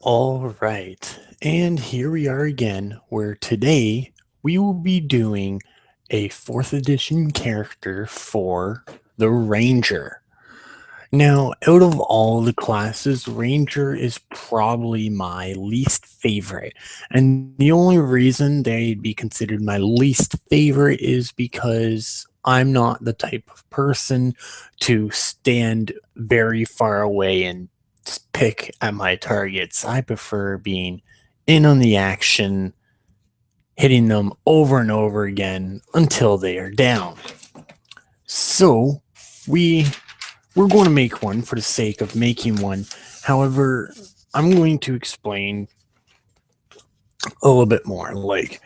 All right, and here we are again, where today we will be doing a 4th edition character for the Ranger. Now, out of all the classes, Ranger is probably my least favorite. And the only reason they'd be considered my least favorite is because I'm not the type of person to stand very far away and pick at my targets. I prefer being in on the action, hitting them over and over again until they are down. So, we we're going to make one for the sake of making one. However, I'm going to explain a little bit more. Like,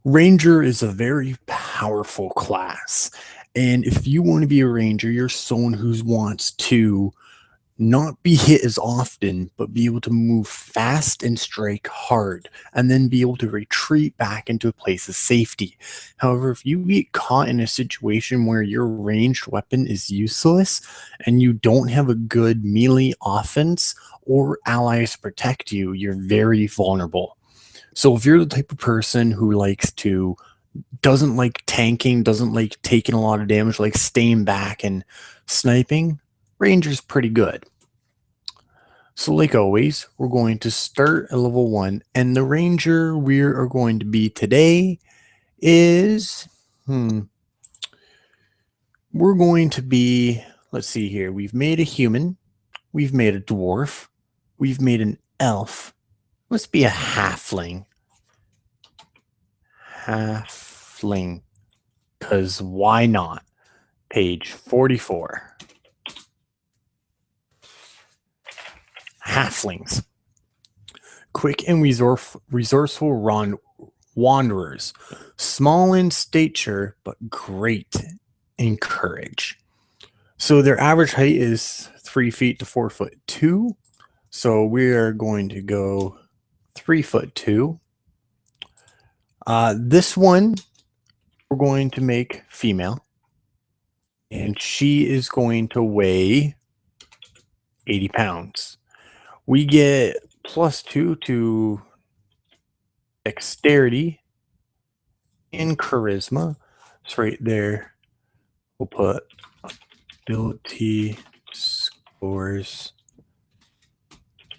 Ranger is a very powerful class. And if you want to be a Ranger, you're someone who wants to not be hit as often, but be able to move fast and strike hard, and then be able to retreat back into a place of safety. However, if you get caught in a situation where your ranged weapon is useless and you don't have a good melee offense or allies protect you, you're very vulnerable. So if you're the type of person who doesn't like tanking, doesn't like taking a lot of damage, like staying back and sniping, Ranger's pretty good. So like always, we're going to start at level 1, and the Ranger we are going to be today is, we're going to be, let's see here, we've made a human, we've made a dwarf, we've made an elf, let's be a halfling. Halfling, because why not? Page 44. Halflings. Quick and resourceful wanderers. Small in stature, but great in courage. So their average height is 3 feet to 4'2". So we are going to go 3'2". This one we're going to make female, and she is going to weigh 80 pounds. We get +2 to dexterity and charisma. It's right there. We'll put ability scores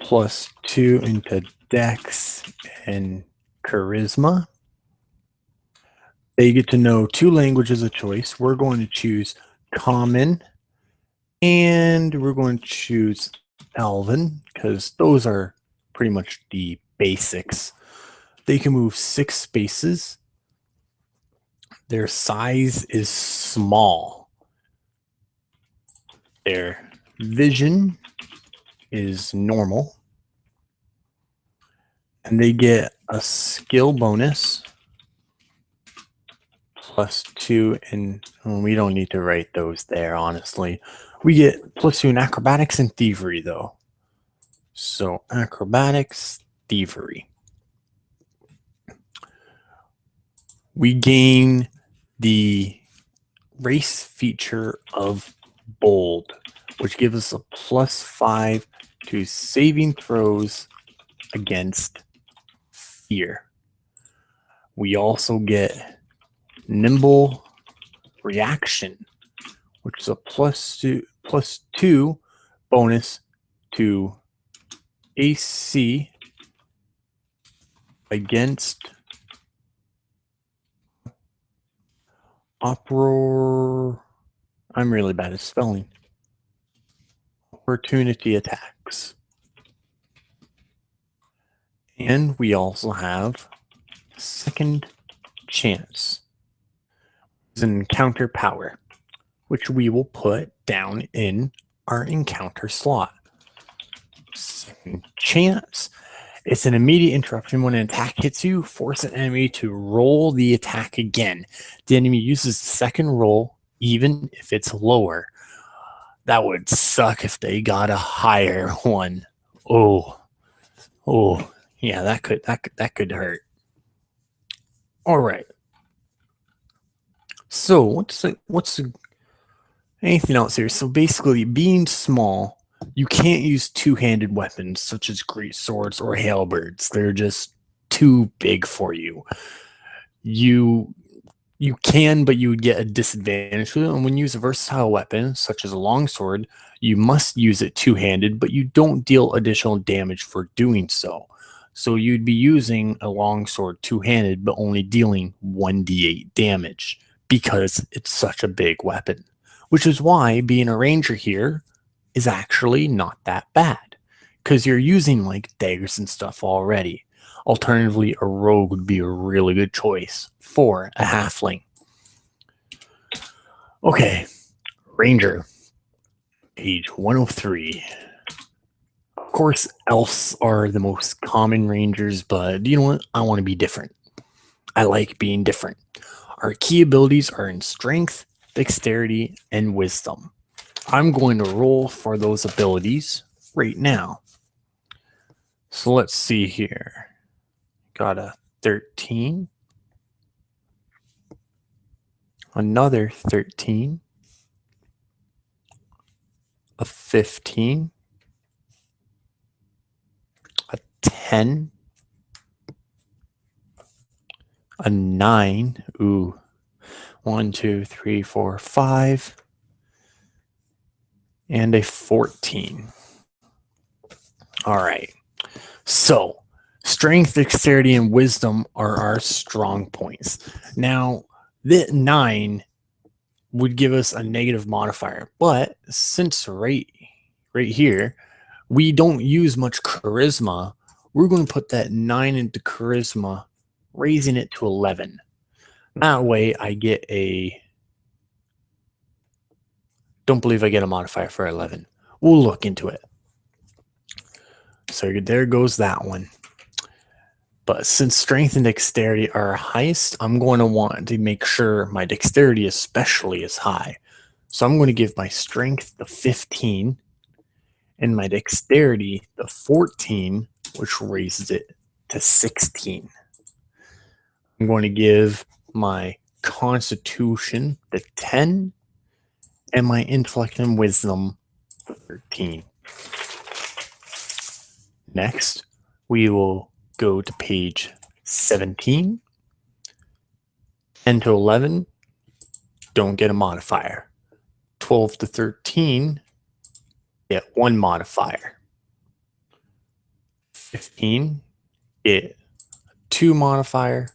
+2 into dex and charisma. They get to know 2 languages of choice. We're going to choose common, and we're going to choose Elven, because those are pretty much the basics. They can move 6 spaces. Their size is small. Their vision is normal. And they get a skill bonus +2, and we don't need to write those there, honestly. We get +2 in acrobatics and thievery, though. So acrobatics, thievery. We gain the race feature of bold, which gives us a +5 to saving throws against fear. We also get nimble reaction, which is a +2 bonus to AC against I'm really bad at spelling. Opportunity attacks. And we also have second chance. It's an encounter power, which we will put down in our encounter slot. Second chance. It's an immediate interruption. When an attack hits you, force an enemy to roll the attack again. The enemy uses the second roll, even if it's lower. That would suck if they got a higher one. Oh, yeah, that could hurt. All right. So what's anything else here? So basically, being small You can't use two-handed weapons such as great swords or halberds. They're just too big for you. You you can, but you would get a disadvantage with it. And when you use a versatile weapon, such as a longsword, you must use it two-handed, but you don't deal additional damage for doing so. So you'd be using a longsword two-handed, but only dealing 1d8 damage because it's such a big weapon. Which is why being a ranger here is actually not that bad. Because you're using like daggers and stuff already. Alternatively, a rogue would be a really good choice for a halfling. Okay, Ranger, age 103. Of course, elves are the most common rangers, but you know what? I want to be different. I like being different. Our key abilities are in strength, dexterity, and wisdom. I'm going to roll for those abilities right now. So let's see here. Got a 13, another 13, a 15, a 10, a 9. Ooh. 1, 2, 3, 4, 5, and a 14. All right. So, strength, dexterity, and wisdom are our strong points. Now, the 9 would give us a negative modifier, but since right here, we don't use much charisma, we're going to put that 9 into charisma, raising it to 11. That way, I get a. Don't believe I get a modifier for 11. We'll look into it. So there goes that one. But since strength and dexterity are highest, I'm going to want to make sure my dexterity especially is high. So I'm going to give my strength the 15 and my dexterity the 14, which raises it to 16. I'm going to give my constitution the 10 and my intellect and wisdom the 13. Next, we will go to page 17. 10 to 11, don't get a modifier. 12 to 13, get one modifier. 15, get 2 modifier.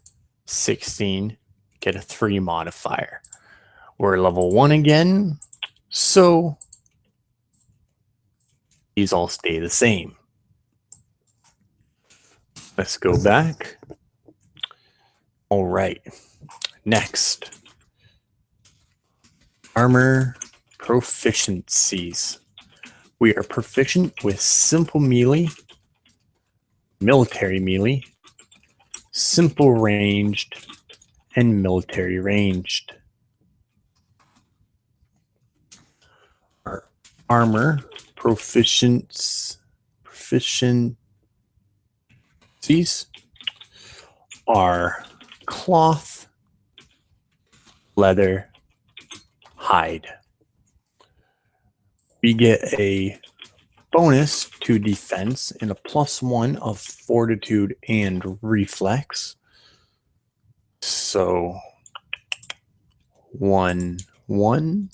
16, get a 3 modifier. We're level 1 again, so these all stay the same. Let's go back. All right. Next, armor proficiencies. We are proficient with simple melee, military melee, simple ranged, and military ranged. Our armor proficiencies are cloth, leather, hide. We get a bonus to defense and a +1 of fortitude and reflex. So 1, 1.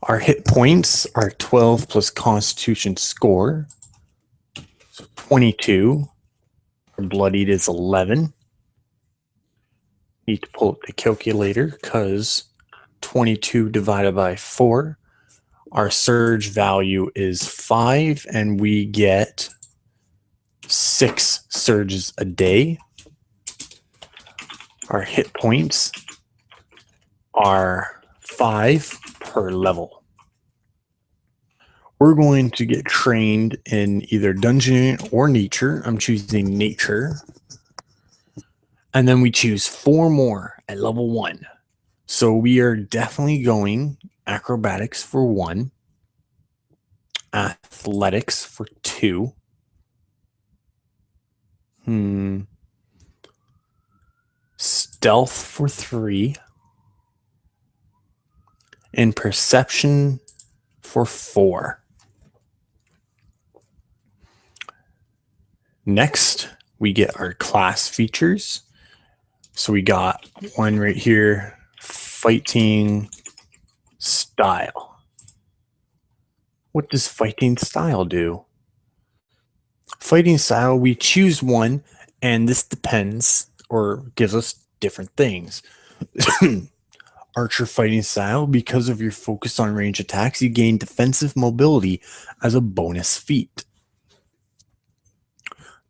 Our hit points are 12 plus constitution score. So 22. Our bloodied is 11. Need to pull up the calculator because 22 divided by 4. Our surge value is 5, and we get 6 surges a day. Our hit points are 5 per level. We're going to get trained in either dungeon or nature. I'm choosing nature. And then we choose 4 more at level 1. So we are definitely going acrobatics for 1, athletics for 2. stealth for 3, and perception for 4. Next, we get our class features. So we got one right here, fighting style. What does fighting style do? Fighting style, we choose one, and this depends or gives us different things. Archer fighting style, because of your focus on range attacks, you gain defensive mobility as a bonus feat.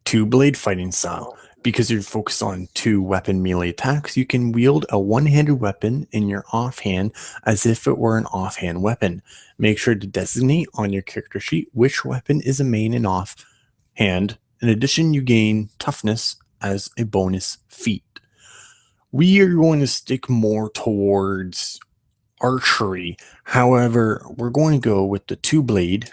Two-blade fighting style, because you're focused on 2-weapon melee attacks, you can wield a one-handed weapon in your offhand as if it were an offhand weapon. Make sure to designate on your character sheet which weapon is a main and offhand. In addition, you gain toughness as a bonus feat. We are going to stick more towards archery. However, we're going to go with the 2-blade.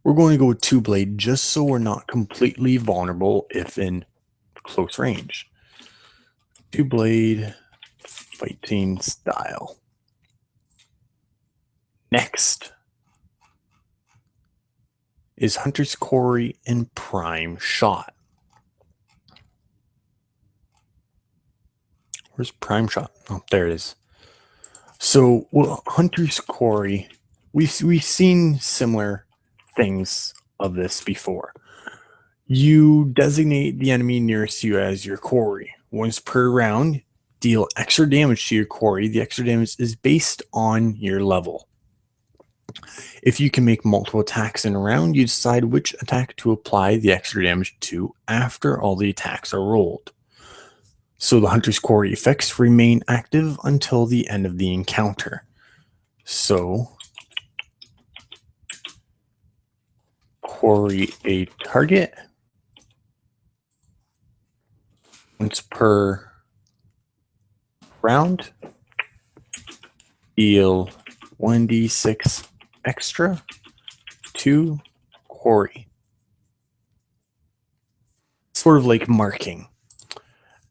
We're going to go with 2-blade just so we're not completely vulnerable if in close range. 2-blade fighting style. Next is Hunter's Quarry and Prime Shot. Where's Prime Shot? Oh, there it is. So, Hunter's Quarry, we've seen similar things of this before. You designate the enemy nearest you as your quarry. Once per round, deal extra damage to your quarry. The extra damage is based on your level. If you can make multiple attacks in a round, you decide which attack to apply the extra damage to after all the attacks are rolled. So the Hunter's Quarry effects remain active until the end of the encounter. So, quarry a target once per round, deal 1d6 extra to quarry. Sort of like marking.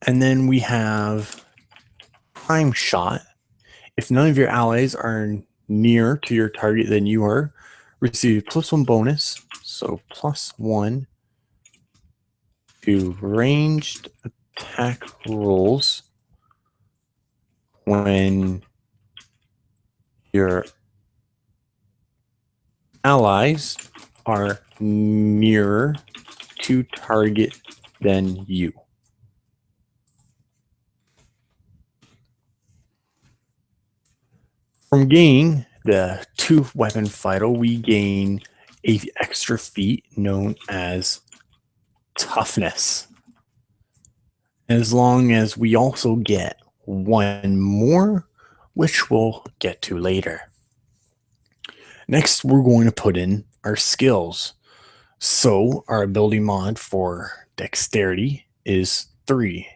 And then we have Prime Shot. If none of your allies are near to your target than you are, receive +1 bonus. So +1 to ranged attack rolls when your allies are nearer to target than you. From gaining the 2-weapon vital, we gain a extra feat known as toughness. As long as we also get one more, which we'll get to later. Next, we're going to put in our skills. So our ability mod for dexterity is 3.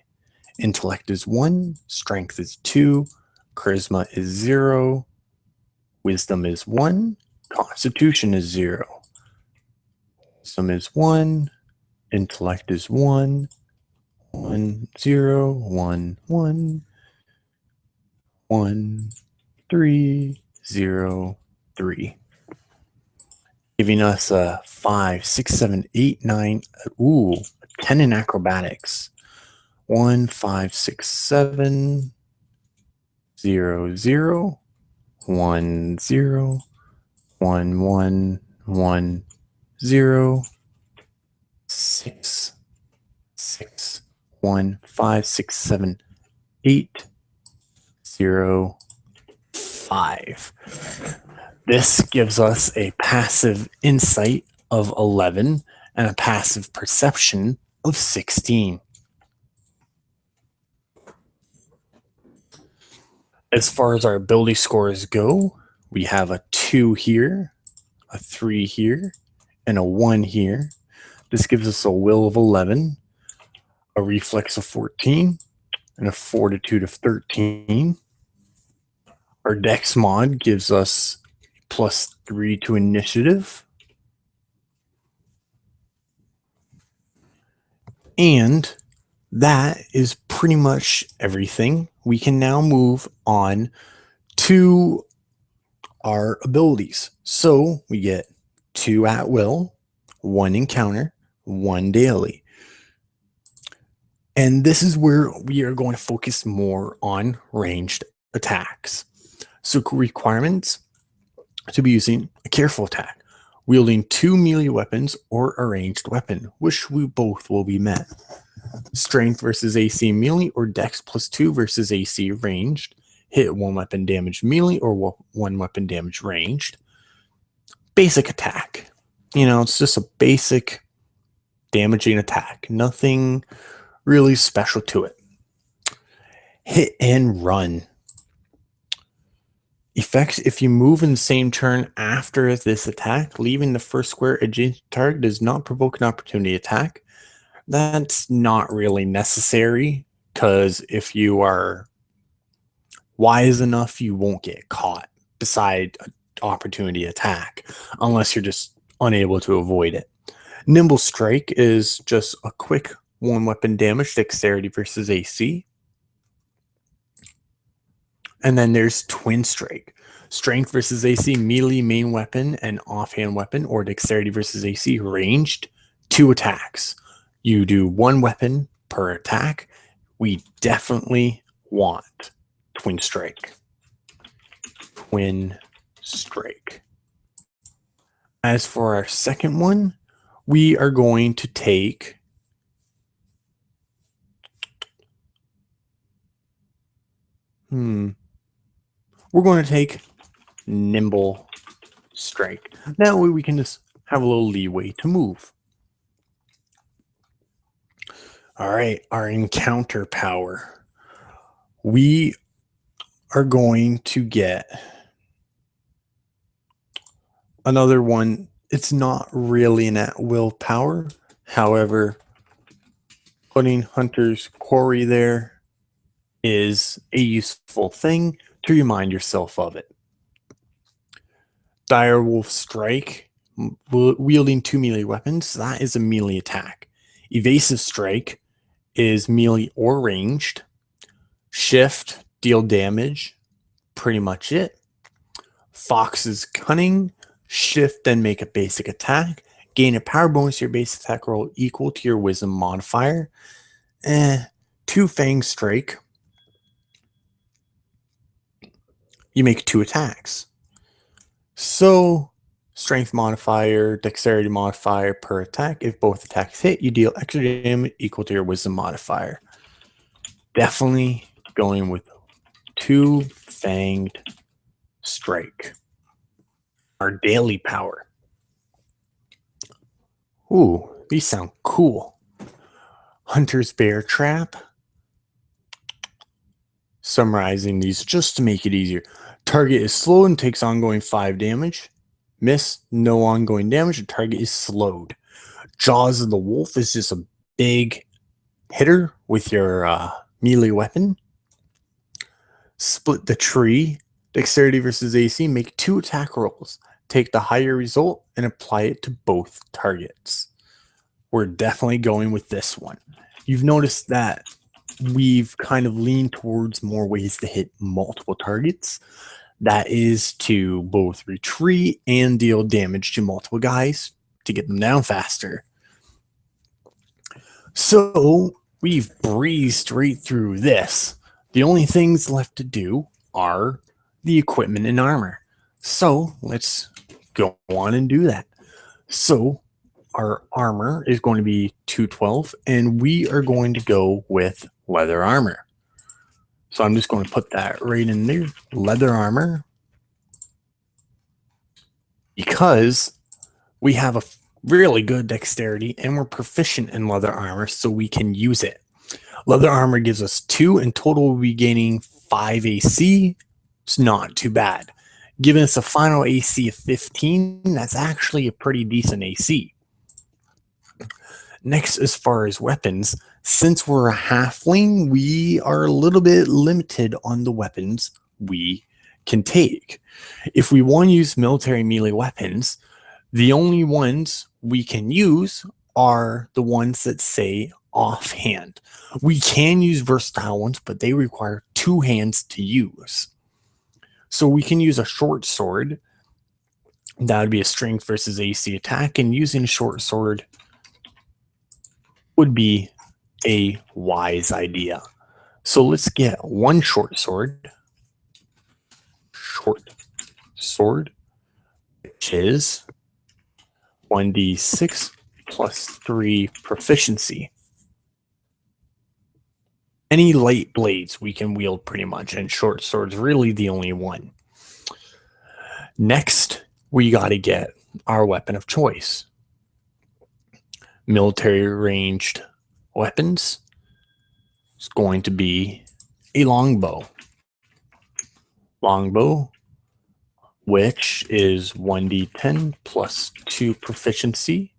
Intellect is 1. Strength is 2. Charisma is 0. Wisdom is 1. Constitution is 0. Wisdom is 1. Intellect is 1. 1, 0, 1, 1. 1, 3, 0, 3. Giving us a 5, 6, 7, 8, 9. Ooh, 10 in acrobatics. 1, 5, 6, 7. 0, 0. 1, 0. 1, 1, 1, 0. 6, 6, 1, 5, 6, 7, 8. 0, 5. This gives us a passive insight of 11 and a passive perception of 16. As far as our ability scores go, we have a 2 here, a 3 here, and a 1 here. This gives us a will of 11, a reflex of 14, and a fortitude of 13. Our dex mod gives us +3 to initiative, And that is pretty much everything. We can now move on to our abilities. So we get 2 at will, 1 encounter, 1 daily. And this is where we are going to focus more on ranged attacks. So requirements to be using a careful attack, wielding 2 melee weapons or a ranged weapon, which we both will be met. Strength versus AC melee or Dex +2 versus AC ranged. Hit 1 weapon damage melee or 1 weapon damage ranged. Basic attack. It's just a basic damaging attack. Nothing really special to it. Hit and run. Effects: if you move in the same turn after this attack, leaving the first square adjacent target does not provoke an opportunity attack. That's not really necessary, because if you are wise enough, you won't get caught beside an opportunity attack, unless you're just unable to avoid it. Nimble Strike is just a quick 1 weapon damage, dexterity versus AC. And then there's Twin Strike. Strength versus AC, melee main weapon and offhand weapon, or dexterity versus AC ranged, 2 attacks. You do 1 weapon per attack. We definitely want Twin Strike. Twin Strike. As for our second one, we are going to take we're going to take Nimble Strike. That way we can just have a little leeway to move. All right, our encounter power. We are going to get another one. It's not really an at-will power. However, putting Hunter's Quarry there is a useful thing to remind yourself of it. Direwolf Strike, wielding 2 melee weapons. That is a melee attack. Evasive Strike is melee or ranged. Shift, deal damage. Pretty much it. Fox's Cunning, shift, then make a basic attack. Gain a power bonus to your base attack roll equal to your wisdom modifier. Two Fang Strike. You make 2 attacks. So, strength modifier, dexterity modifier per attack. If both attacks hit, you deal extra damage equal to your wisdom modifier. Definitely going with 2 Fanged Strike. Our daily power. Ooh, these sound cool. Hunter's Bear Trap. Summarizing these just to make it easier. Target is slow and takes ongoing 5 damage. Miss, no ongoing damage. The target is slowed. Jaws of the Wolf is just a big hitter with your melee weapon. Split the Tree. Dexterity versus AC. Make 2 attack rolls. Take the higher result and apply it to both targets. We're definitely going with this one. You've noticed that we've kind of leaned towards more ways to hit multiple targets. That is to both retreat and deal damage to multiple guys to get them down faster. So we've breezed right through this. The only things left to do are the equipment and armor. So let's go on and do that. So our armor is going to be 212, and we are going to go with leather armor. So I'm just going to put that right in there, leather armor, because we have a really good dexterity and we're proficient in leather armor, so we can use it. Leather armor gives us 2, and total we'll be gaining 5 AC. It's not too bad. Giving us a final AC of 15, that's actually a pretty decent AC. Next, as far as weapons, since we're a halfling, we are a little bit limited on the weapons we can take. If we want to use military melee weapons, the only ones we can use are the ones that say offhand. We can use versatile ones, but they require 2 hands to use. So we can use a short sword. That would be a strength versus AC attack, and using a short sword would be a wise idea. So let's get one short sword, which is 1d6 plus 3 proficiency. Any light blades we can wield pretty much, and short sword's really the only one. Next, we got to get our weapon of choice. Military ranged weapons is going to be a longbow. Longbow, which is 1d10 plus 2 proficiency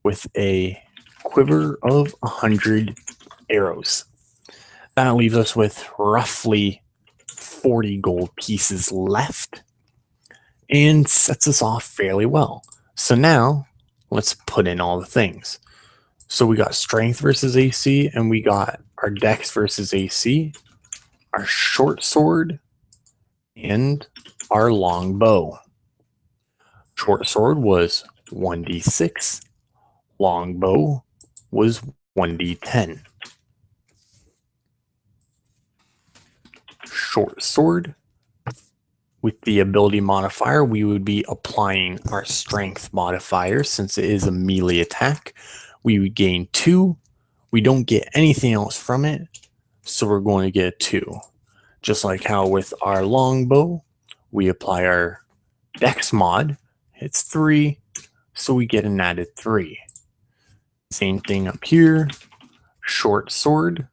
with a quiver of 100 arrows. That leaves us with roughly 40 gold pieces left and sets us off fairly well. So now let's put in all the things. So we got strength versus AC, and we got our dex versus AC, our short sword, and our long bow. Short sword was 1d6. Long bow was 1d10. Short sword, with the ability modifier, we would be applying our strength modifier since it is a melee attack. We would gain 2. We don't get anything else from it, so we're going to get 2. Just like how with our longbow, we apply our dex mod, it's 3, so we get an added 3. Same thing up here. Short sword,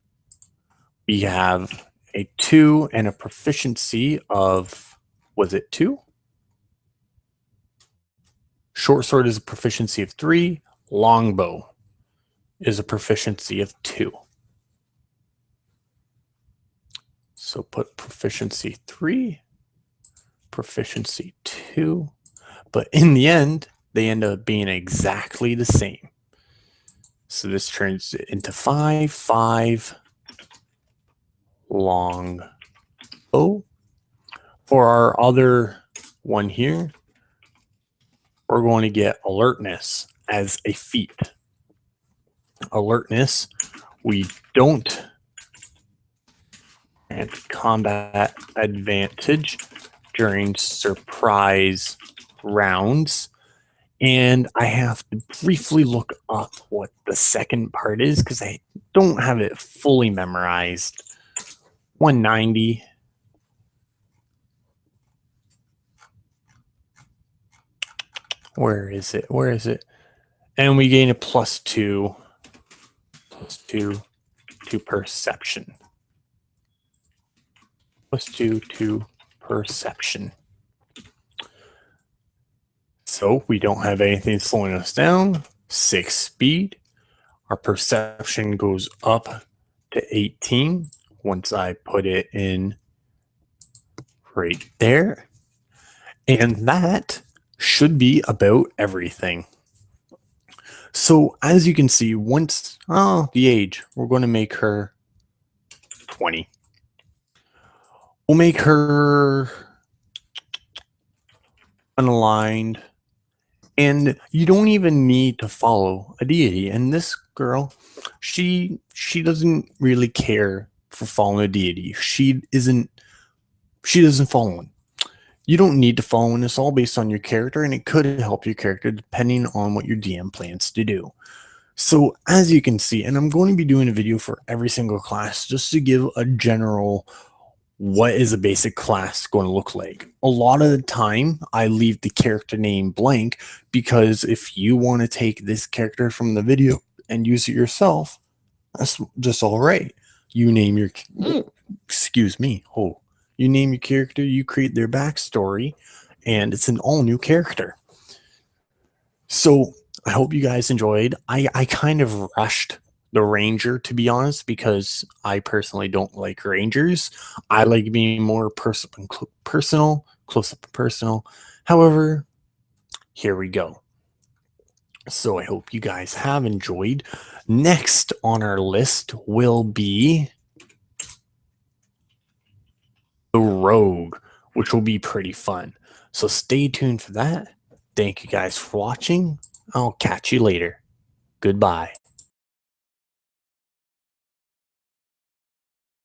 we have a 2 and a proficiency of, was it 2? Short sword is a proficiency of 3. Longbow is a proficiency of 2. So put proficiency 3, proficiency 2. But in the end, they end up being exactly the same. So this turns into 5, 5, long bow. For our other one here, we're going to get alertness as a feat. Alertness, we don't grant combat advantage during surprise rounds. And I have to briefly look up what the second part is because I don't have it fully memorized. 190. Where is it? Where is it? And we gain a +2 to perception. +2 to perception. So we don't have anything slowing us down. 6 speed. Our perception goes up to 18 once I put it in right there. And that should be about everything. So as you can see, once, the age, we're going to make her 20. We'll make her unaligned. And you don't even need to follow a deity. And this girl, she doesn't really care for following a deity. She doesn't follow one. You don't need to follow one. It's all based on your character, and it could help your character depending on what your DM plans to do. So as you can see, and I'm going to be doing a video for every single class just to give a general what is a basic class going to look like. A lot of the time, I leave the character name blank because if you want to take this character from the video and use it yourself, that's just all right. You name your, excuse me, you name your character, you create their backstory, and it's an all new character. So I hope you guys enjoyed. I kind of rushed the ranger, to be honest, because I personally don't like rangers. I like being more personal, close up and personal. However, here we go. So I hope you guys have enjoyed. Next on our list will be the Rogue, which will be pretty fun. So stay tuned for that. Thank you guys for watching. I'll catch you later. Goodbye.